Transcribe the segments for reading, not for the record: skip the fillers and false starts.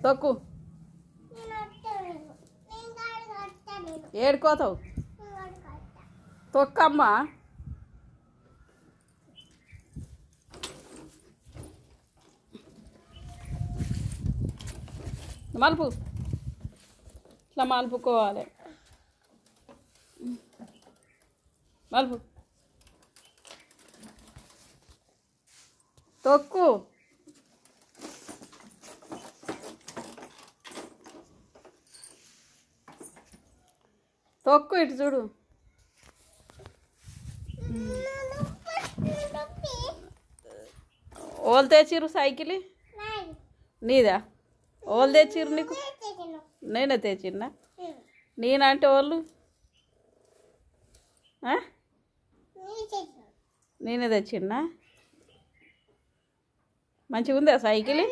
తొక్కు ఏడుకోతావు తొక్కమ్మా మలుపు ఇట్లా మలుపుకోవాలి మలుపు తొక్కు తొక్కు ఇటు చూడు ఓళ్ళు తెచ్చిర్రు సైకిల్ నీదా ఓళ్ళు తెచ్చిర్రు నీకు నేనే తెచ్చిన్నా నేనంటే వాళ్ళు నేనే తెచ్చిన్నా మంచిగా ఉందా సైకిల్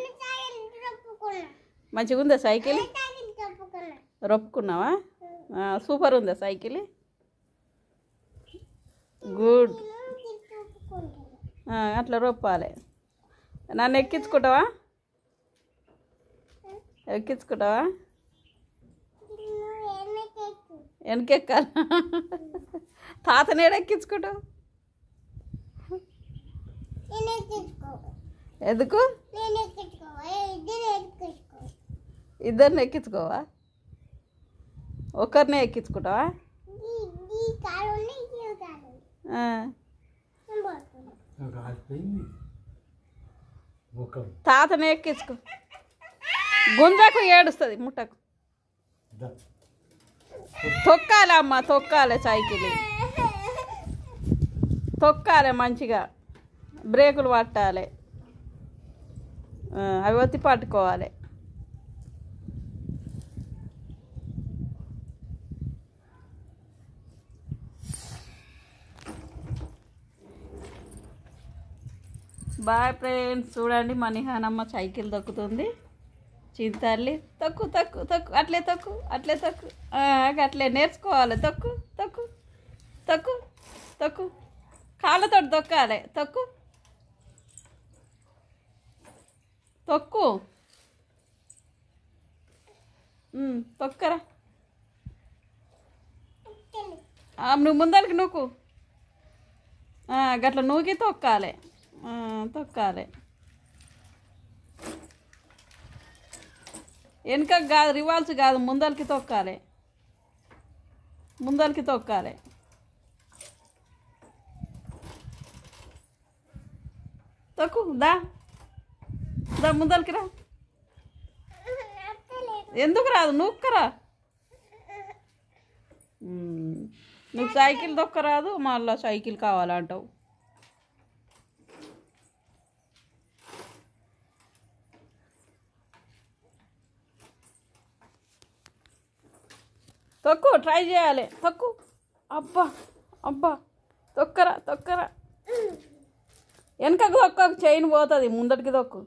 మంచిగా ఉందా సైకిల్ రొప్పుకున్నావా సూపర్ ఉందా సైకిల్ గుడ్ అట్లా రొప్పాలి నన్ను ఎక్కించుకుంటావా ఎక్కించుకుంటావా వెనకెక్కాలి తాతనేడు ఎక్కించుకుంటావు ఎందుకు ఇద్దరిని ఎక్కించుకోవా ఒకరినే ఎక్కించుకుంటావా తాతనే ఎక్కించుకో గుంజకు ఏడుస్తుంది ముట్టకు తొక్కాలి అమ్మ తొక్కాలి సైకిల్ తొక్కాలి మంచిగా బ్రేకులు పట్టాలి అవి ఒత్తి పట్టుకోవాలి బాయ్ ఫ్రెండ్స్ చూడండి మా నిహానమ్మ సైకిల్ తొక్కుతుంది చింతల్లి తొక్కు తొక్కు తొక్కు అట్లే తొక్కు అట్లే తొక్కు అట్లే నేర్చుకోవాలి తొక్కు తొక్కు తొక్కు తొక్కు కాళ్ళతో తొక్కాలి తొక్కు తొక్కు తొక్కరా నువ్వు ముందరికి నూకు గట్ల నూకి తొక్కాలి తొక్కాలి వెనుకకు కాదు రివాల్స్ కాదు ముందరికి తొక్కాలి ముందరికి తొక్కాలి తొక్కు దా దా ముందరికి రా ఎందుకు రాదు నూక్కరా నువ్వు సైకిల్ తొక్కరాదు మళ్ళీ సైకిల్ కావాలంటావు తొక్కు ట్రై చేయాలి తొక్కు అబ్బా అబ్బా తొక్కరా తొక్కరా వెనకకు తొక్క చైన్ పోతుంది ముందటికి తొక్కు